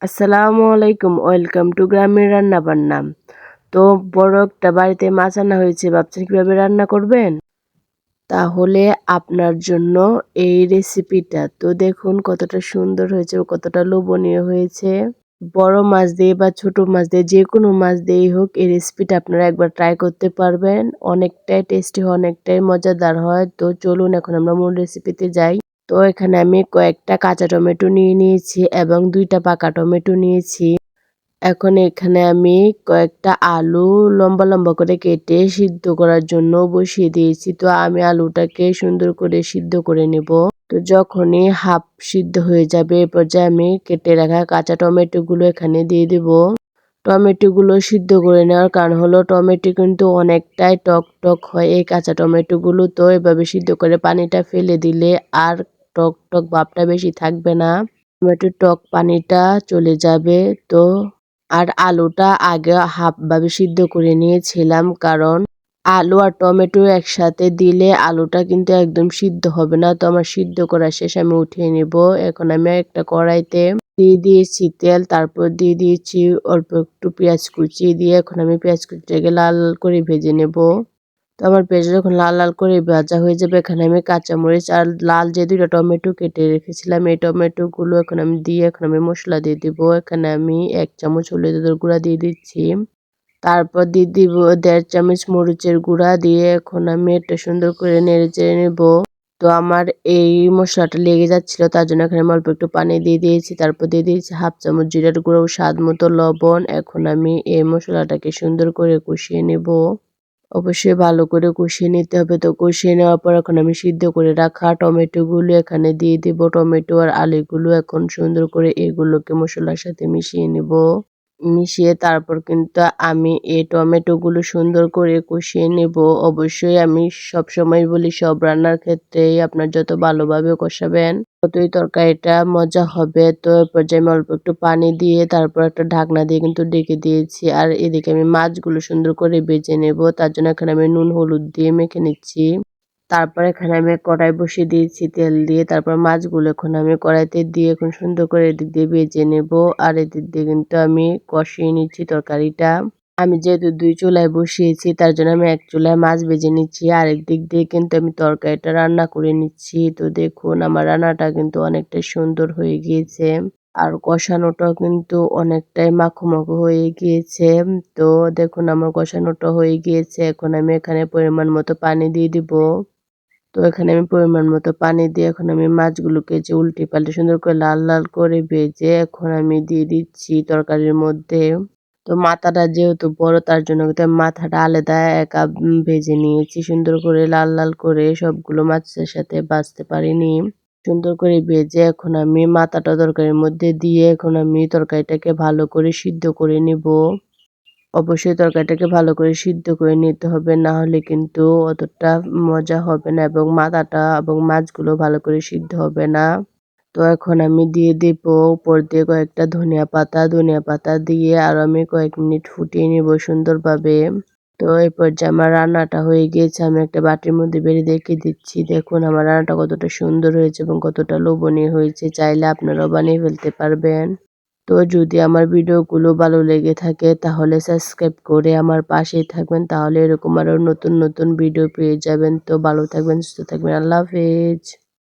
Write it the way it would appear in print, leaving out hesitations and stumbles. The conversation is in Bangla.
আসসালামু আলাইকুম, ওয়েলকাম টু গ্রামের রান্না বান্না। তো বড় একটা বাড়িতে মাছ আনা হয়েছে, ভাবছেন কিভাবে রান্না করবেন? তাহলে আপনার জন্য এই রেসিপিটা। তো দেখুন কতটা সুন্দর হয়েছে ও কতটা লোভনীয় হয়েছে। বড় মাছ দিয়ে বা ছোট মাছ দিয়ে যে কোনো মাছ দিয়েই হোক এই রেসিপিটা আপনারা একবার ট্রাই করতে পারবেন। অনেকটাই টেস্টি হয়, অনেকটাই মজাদার হয়। তো চলুন এখন আমরা মূল রেসিপিতে যাই। তো এখানে আমি কয়েকটা কাঁচা টমেটো নিয়ে নিয়েছি এবং ২টা পাকা টমেটো নিয়েছি। এখন এখানে আমি কয়েকটা আলু লম্বা লম্বা করে কেটে সিদ্ধ করার জন্য বসিয়ে দিয়েছি। তো আমি আলুটাকে সুন্দর করে সিদ্ধ করে নেব। তো যখনই হাফ সিদ্ধ হয়ে যাবে এ পর্যায়ে আমি কেটে রাখা কাঁচা টমেটোগুলো এখানে দিয়ে দেব। টমেটোগুলো সিদ্ধ করে নেওয়ার কারণ হলো টমেটো কিন্তু অনেকটাই টক টক হয় এই কাঁচা টমেটোগুলো। তো এভাবে সিদ্ধ করে পানিটা ফেলে দিলে আর টক টক ভাবটা বেশি থাকবে না। টমেটোর টক পানিটা চলে যাবে। তো আর আলুটা আগে হাফভাবে সিদ্ধ করে নিয়েছিলাম, কারণ আলু আর টমেটো একসাথে দিলে আলুটা কিন্তু একদম সিদ্ধ হবে না। তো আমার সিদ্ধ করা শেষ, আমি উঠিয়ে নেব। এখন আমি একটা কড়াইতে দিয়ে দিয়েছি তেল, তারপর দিয়ে দিয়েছি অল্প একটু পেঁয়াজ কুচি দিয়ে এখন আমি পেঁয়াজ কুচিটাকে লাল করে ভেজে নেব। তো আমার পেঁয়াজ যখন লাল লাল করে ভাজা হয়ে যাবে এখানে আমি কাঁচামরিচ আর লাল যে ২টা টমেটো কেটে রেখেছিলাম এই টমেটোগুলো এখন আমি দিয়ে এখন আমি মশলা দিয়ে দিব। এখানে আমি ১ চামচ হলুদের গুঁড়া দিয়ে দিচ্ছি। তারপর দিয়ে দিব ১.৫ চামচ মরিচের গুঁড়া দিয়ে এখন আমি এটা সুন্দর করে নেড়েচেড়ে নেব। তো আমার এই মশলাটা লেগে যাচ্ছিল, তার জন্য এখানে আমি অল্প একটু পানি দিয়ে দিয়েছি। তারপর দিয়ে দিয়েছি হাফ চামচ জিরার গুঁড়ো ও স্বাদ মতো লবণ। এখন আমি এই মশলাটাকে সুন্দর করে কষিয়ে নেব। অবশ্যই ভালো করে কষিয়ে নিতে হবে। তো কষিয়ে নেওয়ার পর এখন আমি সিদ্ধ করে রাখা টমেটোগুলো এখানে দিয়ে দিব। টমেটো আর আলুগুলো এখন সুন্দর করে এগুলোকে মশলার সাথে মিশিয়ে নেব। মিশিয়ে তারপর কিন্তু আমি এই টমেটোগুলো সুন্দর করে কষিয়ে নেব। অবশ্যই আমি সবসময় বলি সব রান্নার ক্ষেত্রেই আপনার যত ভালোভাবে কষাবেন ততই তরকারিটা মজা হবে। তো এ পর্যায়ে আমি অল্প একটু পানি দিয়ে তারপর একটা ঢাকনা দিয়ে কিন্তু ঢেকে দিয়েছি। আর এদিকে আমি মাছগুলো সুন্দর করে ভেজে নেব। তার জন্য এখানে আমি নুন হলুদ দিয়ে মেখে নিচ্ছি। তারপর এখানে আমি কড়াই বসিয়ে দিয়েছি তেল দিয়ে। তারপর মাছগুলো এখন আমি কড়াইতে দিয়ে এখন সুন্দর করে এদিক দিয়ে ভেজে নেব। আর এদিক দিয়ে কিন্তু আমি কষিয়ে নিচ্ছি তরকারিটা। আমি যেহেতু ২ চুলায় বসিয়েছি তার জন্য আমি ১ চুলায় মাছ ভেজে নিচ্ছি। আরেক দিক দিয়ে কিন্তু আমি তরকারিটা রান্না করে নিচ্ছি। তো দেখুন আমার রান্নাটা কিন্তু অনেকটাই সুন্দর হয়ে গিয়েছে। আর কষানোটাও কিন্তু অনেকটাই মাখো মাখো হয়ে গিয়েছে। তো দেখুন আমার কষানোটা হয়ে গিয়েছে। এখন আমি এখানে পরিমাণ মতো পানি দিয়ে দিব। তো এখানে আমি পরিমাণ মতো পানি দিয়ে এখন আমি মাছগুলোকে যে উল্টে পাল্টে সুন্দর করে লাল লাল করে ভেজে এখন আমি দিয়ে দিচ্ছি তরকারির মধ্যে। তো মাথাটা যেহেতু বড় তার জন্য কিন্তু আমি মাথাটা আলাদা একা ভেজে নিয়েছি সুন্দর করে লাল লাল করে, সবগুলো মাছের সাথে ভাজতে পারিনি। সুন্দর করে ভেজে এখন আমি মাথাটা তরকারির মধ্যে দিয়ে এখন আমি তরকারিটাকে ভালো করে সিদ্ধ করে নেব। অবশ্যই তরকারিটাকে ভালো করে সিদ্ধ করে নিতে হবে, না হলে কিন্তু অতটা মজা হবে না এবং মাথাটা এবং মাছগুলো ভালো করে সিদ্ধ হবে না। তো এখন আমি দিয়ে দেব উপর দিয়ে কয়েকটা ধনিয়া পাতা দিয়ে আরও আমি কয়েক মিনিট ফুটিয়ে নেব সুন্দরভাবে। তো এই পর্যায়ে আমার রান্নাটা হয়ে গিয়েছে, আমি একটা বাটির মধ্যে বেড়ে রেখে দিচ্ছি। দেখুন আমার রান্নাটা কতটা সুন্দর হয়েছে এবং কতটা লোভনীয় হয়েছে, চাইলে আপনারাও বানিয়ে ফেলতে পারবেন। তো যদি আমার ভিডিওগুলো ভালো লেগে থাকে তাহলে সাবস্ক্রাইব করে আমার পাশেই থাকবেন, তাহলে এরকম আরও নতুন নতুন ভিডিও পেয়ে যাবেন। তো ভালো থাকবেন, সুস্থ থাকবেন। আল্লাহ হাফেজ।